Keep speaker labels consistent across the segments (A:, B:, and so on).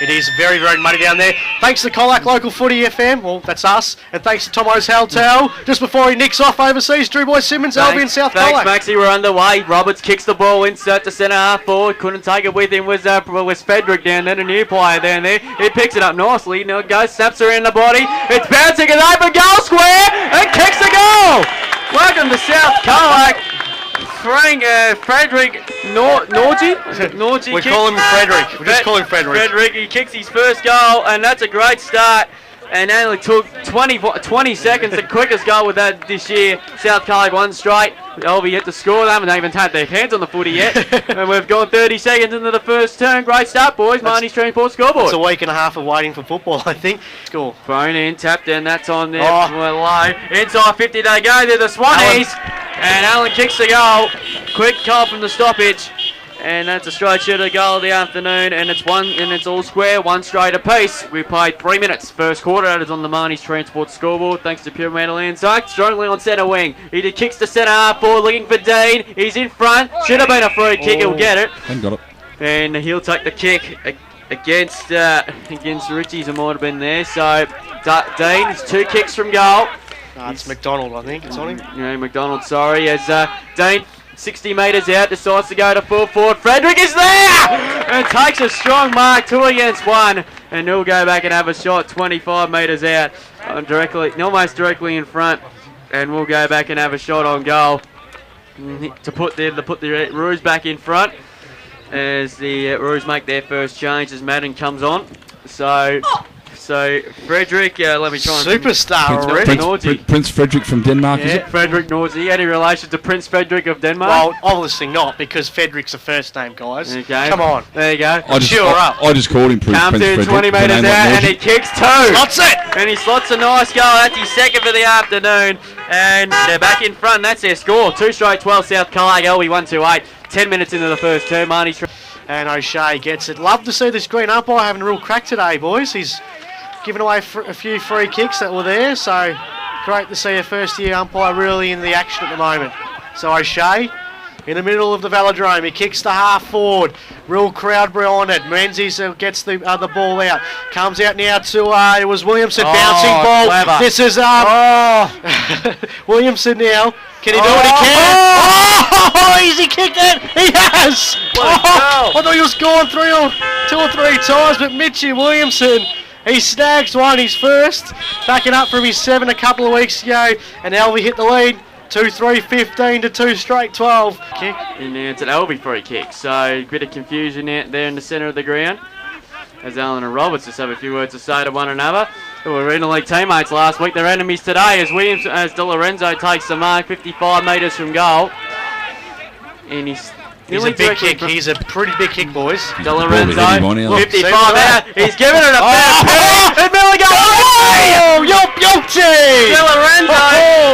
A: It is very, very muddy down there. Thanks to Colac Local Footy FM, well, that's us, and thanks to Tomo's Hotel. Just before he nicks off overseas, Drew Boy Simmons, Alvie and South Colac.
B: Thanks, Maxie. We're underway. Roberts kicks the ball insert to centre half forward. Couldn't take it with him. Was Frederick down there, a new player down there. He picks it up nicely. Now it goes, snaps her in the body. It's bouncing it over goal square and kicks the goal. Welcome to South Colac. Frederick Norgie?
A: We call him Frederick. We just call him Frederick.
B: Frederick, he kicks his first goal, and that's a great start. And only took 20 seconds, the quickest goal with that this year. South Colac won straight. Alvie yet to score. They haven't even had their hands on the footy yet. And we've gone 30 seconds into the first turn. Great start, boys. Marnie's Transport scoreboard.
A: It's a week and a half of waiting for football, I think. Score.
B: Thrown in, tapped in. That's on there. Low. Inside 50 they go. They're the Swannies. And Allen kicks the goal. Quick goal from the stoppage. And that's a straight shooter goal of the afternoon, and it's all square, one straight apiece. We played 3 minutes. First quarter, that is on the Marnie's Transport scoreboard, thanks to Pure Mandolin. Zach strongly on centre wing. He kicks to centre half forward, looking for Dean. He's in front. Should have been a free kick. He'll get it.
C: And got it.
B: And he'll take the kick against Richie's. It might have been there. So Dean, it's 2 kicks from goal.
A: It's McDonald, I think. It's on him.
B: Yeah, McDonald. Sorry, as Dean. 60 metres out, decides to go to full forward. Frederick is there! And takes a strong mark, 2 against 1. And he'll go back and have a shot 25 metres out, almost directly in front. And we'll go back and have a shot on goal to put the Roos back in front as the Roos make their first change as Madden comes on. So Frederick, let me try and...
A: Superstar already.
C: Prince Frederick from Denmark, is it?
B: Frederick Nordsey. Any relation to Prince Frederick of Denmark?
A: Well, obviously not, because Frederick's a first name, guys.
B: Okay.
A: Come on.
B: There you go.
C: I just called him Prince Frederick.
B: Comes in 20 metres out, and he kicks 2.
A: Slots it!
B: And he slots a nice goal. That's his second for the afternoon. And they're back in front. That's their score. 2 straight 12 South Colac. Alvie 1-2-8. 10 minutes into the first term. Marnie's...
A: And O'Shea gets it. Love to see this green umpire having a real crack today, boys. He's given away a few free kicks that were there, so great to see a first-year umpire really in the action at the moment. So O'Shea in the middle of the velodrome, he kicks the half forward, real crowd behind it. Menzies gets the ball out, comes out now to it was Williamson, bouncing ball.
B: Clever.
A: This is Williamson now. Can he do what he can? Has he kicked it? He has! I thought he was gone 2 or 3 times, but Mitchie Williamson, he snags one, he's first, backing up from his 7 a couple of weeks ago, and Alvie hit the lead, 2-3-15 to 2 straight 12. Kick.
B: And now it's an Alvie free kick, so a bit of confusion out there in the centre of the ground. As Allen and Roberts just have a few words to say to one another. They were regional league teammates last week, they're enemies today as De Lorenzo takes the mark, 55 metres from goal. And
A: he's a big kick. He's a pretty big kick, boys.
B: De Lorenzo, 55 out. He's giving it a
A: fair
B: pass. And Miller goes,
A: De Lorenzo!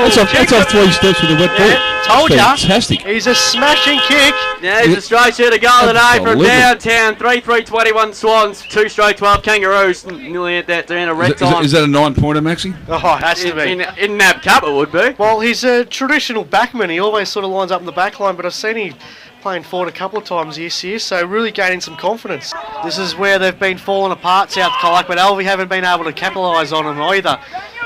C: That's off 3 steps with a wet ball.
A: Told ya.
C: Fantastic.
A: He's a smashing kick.
B: Yeah, he's a straight shooter goal today from downtown. 3-3-21 Swans, 2 straight 12 Kangaroos. Nearly at that down a red time.
C: Is that a 9-pointer, Maxie?
A: Oh, it has to be.
B: In NAB Cup it would be.
A: Well, he's a traditional backman. He always sort of lines up in the back line, but I've seen him playing forward a couple of times this year, so really gaining some confidence. This is where they've been falling apart, South Colac, but Alvie haven't been able to capitalise on them either.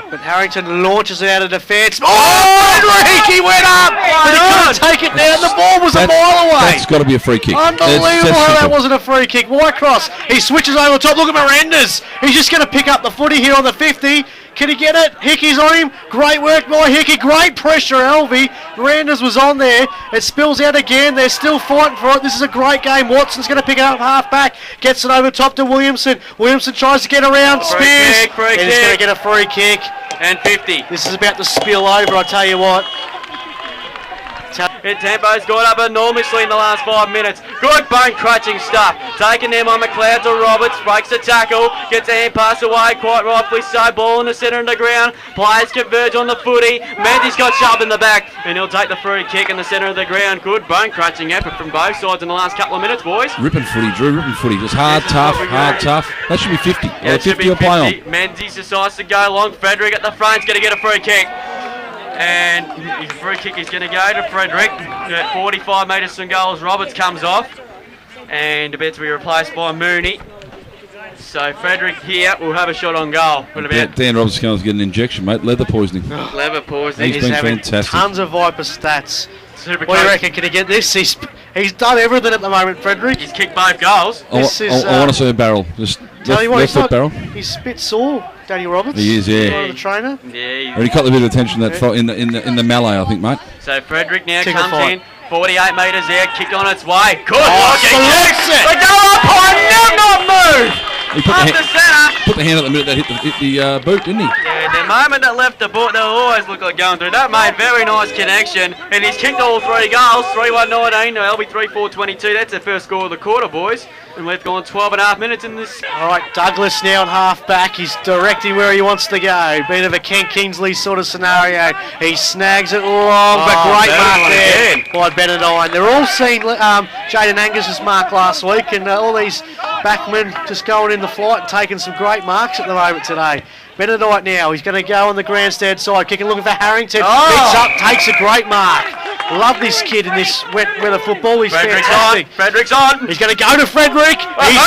A: But Harrington launches it out of defence. Frederick! He went up! But he couldn't take it down. The ball was a mile away.
C: That's got to be a free kick.
A: Unbelievable how that wasn't a free kick. Whitecross, he switches over the top. Look at Miranda's. He's just going to pick up the footy here on the 50. Can he get it? Hickey's on him. Great work by Hickey. Great pressure, Alvie. Miranda's was on there. It spills out again. They're still fighting for it. This is a great game. Watson's going to pick it up half back. Gets it over top to Williamson. Williamson tries to get around. Spears.
B: Free kick.
A: He's going to get a free kick.
B: And 50.
A: This is about to spill over, I tell you what.
B: Tempo's gone up enormously in the last 5 minutes. Good bone crunching stuff. Taking them on McLeod to Roberts. Breaks the tackle. Gets a hand pass away. Quite rightfully so. Ball in the centre of the ground. Players converge on the footy. Mendy's got sharp in the back. And he'll take the free kick in the centre of the ground. Good bone crunching effort from both sides in the last couple of minutes, boys.
C: Ripping footy, Drew. Ripping footy. Just hard, tough. That should be 50.
B: Yeah,
C: 50 or play on.
B: Menzies decides to go long. Frederick at the front's going to get a free kick. And his free kick is going to go to Frederick at 45 metres from goals. Roberts comes off and about to be replaced by Mooney. So Frederick here will have a shot on goal. What about
C: Dan Roberts going to get an injection, mate. Leather poisoning.
B: leather poisoning?
C: He's
A: He's
C: been
A: having
C: fantastic.
A: tons of Viper stats.
B: Super
A: What do you
B: coach.
A: reckon? Can he get this? He's done everything at the moment, Frederick.
B: He's kicked both goals.
C: I
A: This is,
C: want to see a barrel. Just
A: Tell you what,
C: left
A: he's
C: foot barrel.
A: he's a bit sore, Daniel Roberts.
C: He is, yeah.
A: One of the trainer.
B: Yeah.
C: Already caught a bit of attention that in the melee, I think, mate.
B: So Frederick now
A: Kick a
B: comes
A: fight.
B: in. 48 metres out, kicked on its way. Good
A: Oh,
B: looking kick.
A: selects it.
B: The goal umpire did not move.
C: He
B: Up the centre.
C: put the hand at the minute that hit the boot, didn't he?
B: Yeah, the moment that left the boot, they'll always look like going through. That made very nice connection, and he's kicked all 3 goals. 3-1-19, Alvie 3-4-22. That's the first score of the quarter, boys. And we've gone 12.5 minutes in this.
A: All right, Douglas now at half back. He's directing where he wants to go. Bit of a Ken Kingsley sort of scenario. He snags it long, but great mark there by Benedine. They're all seeing Jaden Angus's mark last week, and all these backmen just going in the flight and taking some great marks at the moment today. Benedict now, he's going to go on the grandstand side, kicking, looking for Harrington. Picks up, takes a great mark. Love this kid in this wet weather football. He's
B: Frederick's
A: fantastic.
B: on. Frederick's on.
A: He's going to go to Frederick. He's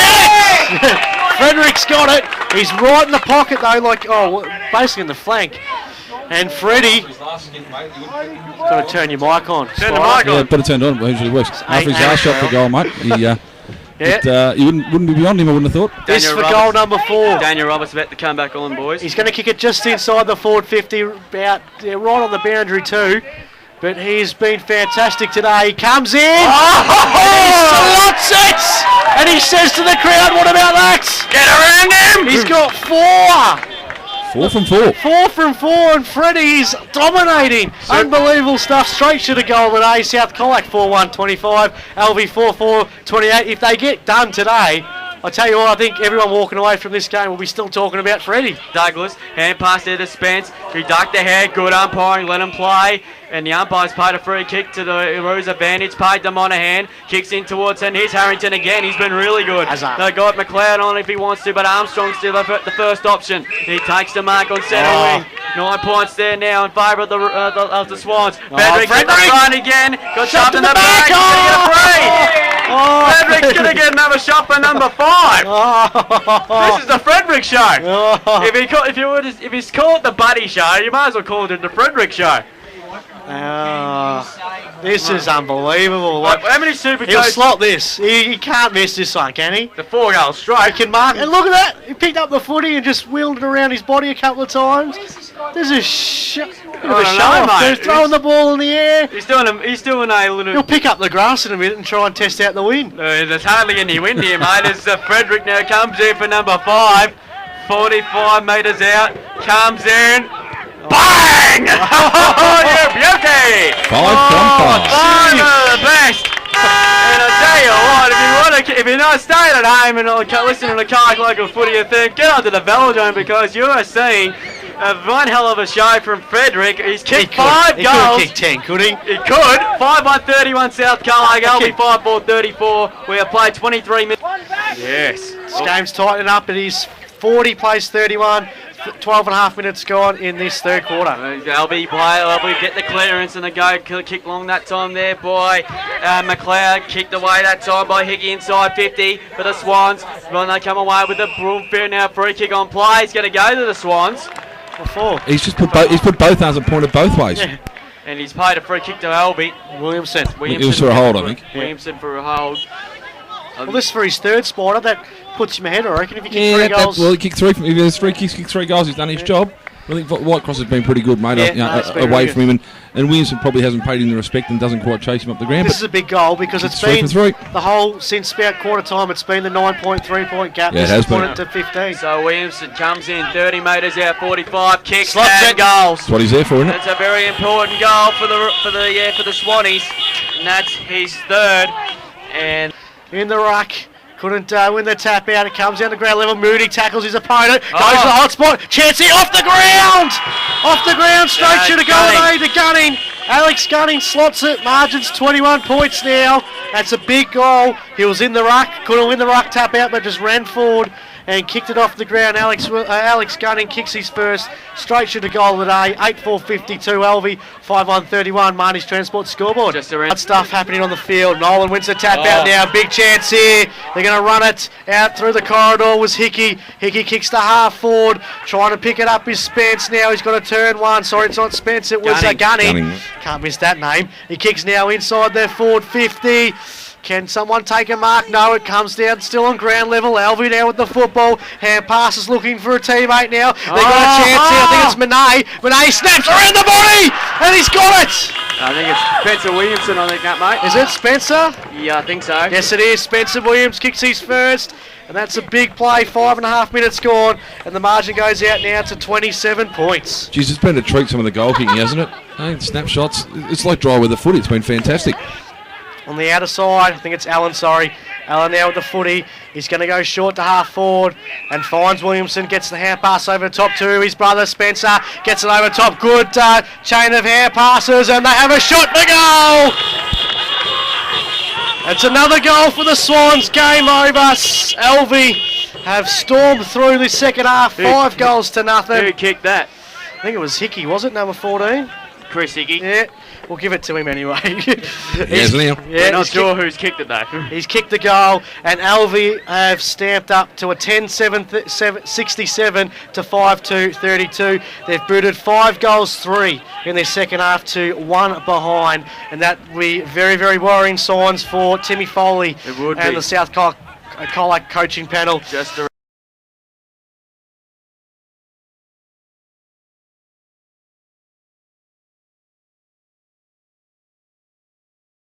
A: yes! Frederick's got it. He's right in the pocket though, like basically in the flank. And Freddie, got to turn your mic on.
B: Turn the mic
C: Yeah,
B: on.
C: better turned on. It usually works. After his
A: eight,
C: last shot for goal, mate,
A: Yeah.
C: you wouldn't be beyond him, I wouldn't have thought.
A: This
B: Daniel
A: for goal number 4.
B: Daniel Roberts about to come back on, boys.
A: He's going to kick it just inside the forward 50, about right on the boundary too. But he's been fantastic today. He comes in, and he slots it, and he says to the crowd, "What about that?"
B: Get around him.
A: He's got 4.
C: 4 from 4.
A: 4 from 4, and Freddie's dominating. Unbelievable stuff. Straight to the goal today. South Colac 4-1-25. Alvie 4-4-28. If they get done today, I tell you what, I think everyone walking away from this game will be still talking about Freddie.
B: Douglas, hand pass there to Spence. He ducked the head, good umpiring, let him play. And the umpire's paid a free kick to the Roos advantage, paid them on a hand, kicks in towards, and here's Harrington again. He's been really good. They got McLeod on if he wants to, but Armstrong's still the first option. He takes the mark on centre wing. 9 points there now in favour of the Swans. Frederick in the front again. Got shoved in the back. He's going to get a free. Frederick's going to get another shot for number 5. This is the Frederick show. If he's called the Buddy show, you might as well call it the Frederick show.
A: This is unbelievable.
B: Like, how many super
A: He'll
B: coaches?
A: slot this. He can't miss this one, can he?
B: The 4-goal strike.
A: He can mark. And look at that. He picked up the footy and just wheeled it around his body a couple of times. There's a bit of a show off.
B: mate.
A: They're throwing the ball in the air.
B: He's doing a little.
A: He'll pick up the grass in a minute and try and test out the wind.
B: There's hardly any wind here, mate. As Frederick now comes in for number 5. 45 metres out. Comes in. Bang! Oh, you beauty!
C: 5 from 5.
B: One of the best. And I tell you what, if you're not staying at home and listening to Colac local footy and think, get onto the Velodrome because you are seeing one hell of a show from Frederick. He's kicked 5
A: He
B: goals.
A: could kick 10, could he?
B: He could. 5-1-31 South Colac. Alvie 5-4-34. We have played 23 minutes. Yes.
A: This game's tightening up. It is 40 plays 31. 12 and a half minutes gone in this third quarter.
B: Alvie get the clearance and the go kick long that time there by McLeod. Kicked away that time by Hickey inside 50 for the Swans. When they come away with the Broomfield now free kick on play. He's going to go to the Swans.
C: He's just put both arms and pointed both ways.
A: Yeah.
B: And he's paid a free kick to Alvie.
A: Williamson.
C: It was for a hold, I think.
B: Williamson for a hold.
A: Well, this is for his third spotter. That puts him ahead, I reckon, if he kicks 3 goals.
C: Well, he kicked 3. If there's 3 kicks, kicked 3 goals, he's done his job. I think Whitecross has been pretty good, mate,
A: it's been
C: away
A: really
C: from him. And Williamson probably hasn't paid him the respect and doesn't quite chase him up the ground.
A: This is a big goal because it's been
C: 3
A: the whole, since about quarter time, it's been the 9.3 point gap.
C: Yeah, it
A: This
C: has
A: has put
C: been.
A: it to 15.
B: So Williamson comes in 30 metres out, 45 kicks,
A: Slots
B: and
A: it.
B: goals.
C: That's what he's there for, isn't it?
B: That's a very important goal for the Swannies, and that's his 3rd. And
A: In the ruck. Couldn't win the tap out. It comes down to ground level. Moody tackles his opponent. Goes to the hot spot. Chancey off the ground! Off the ground. Straight to the goal.
B: Gunning.
A: To Gunning. Alex Gunning slots it. Margins 21 points now. That's a big goal. He was in the ruck, couldn't win the ruck tap out, but just ran forward and kicked it off the ground. Alex Gunning kicks his first straight shoot of goal of the day. 8-4-52 Alvie, 5-1-31 Marnie's Transport scoreboard.
B: Just around
A: stuff happening on the field. Nolan wins the tap out now. Big chance here. They're going to run it out through the corridor. Was Hickey. Hickey kicks to half forward. Trying to pick it up is Spence now. He's got to turn one. Sorry, it's not Spence. It was Gunning. Can't miss that name. He kicks now inside their forward 50. Can someone take a mark? No, it comes down still on ground level. Alvie now with the football. Hand passes looking for a teammate now. They've got a chance here. I think it's Monet. Monet snaps around the body and he's got it.
B: I think it's Spencer Williamson, I think that, mate.
A: Is it Spencer?
B: Yeah, I think so.
A: Yes, it is. Spencer Williams kicks his first. And that's a big play. 5.5 minutes gone. And the margin goes out now to 27 points.
C: Jeez, it's been a treat, some of the goal kicking, hasn't it? Hey, snapshots. It's like dry weather footy. It's been fantastic.
A: On the outer side, I think it's Allen, sorry. Allen now with the footy. He's going to go short to half forward and finds Williamson, gets the hand pass over the top to his brother Spencer, gets it over top. Good chain of hand passes and they have a shot to goal. It's another goal for the Swans. Game over. Alvie have stormed through the second half. 5 goals to nothing.
B: Who kicked that?
A: I think it was Hickey, was it? Number 14?
B: Chris Hickey.
A: Yeah. We'll give it to him anyway.
C: Yes, Liam.
A: Yeah,
B: we're not sure who's kicked it though.
A: He's kicked the goal, and Alvie have stamped up to a 10-7-67 to 5-2-32. They've booted 5 goals, 3 in their second half to 1 behind, and that will be very, very worrying signs for Timmy Foley and the South Colac coaching panel.
B: Just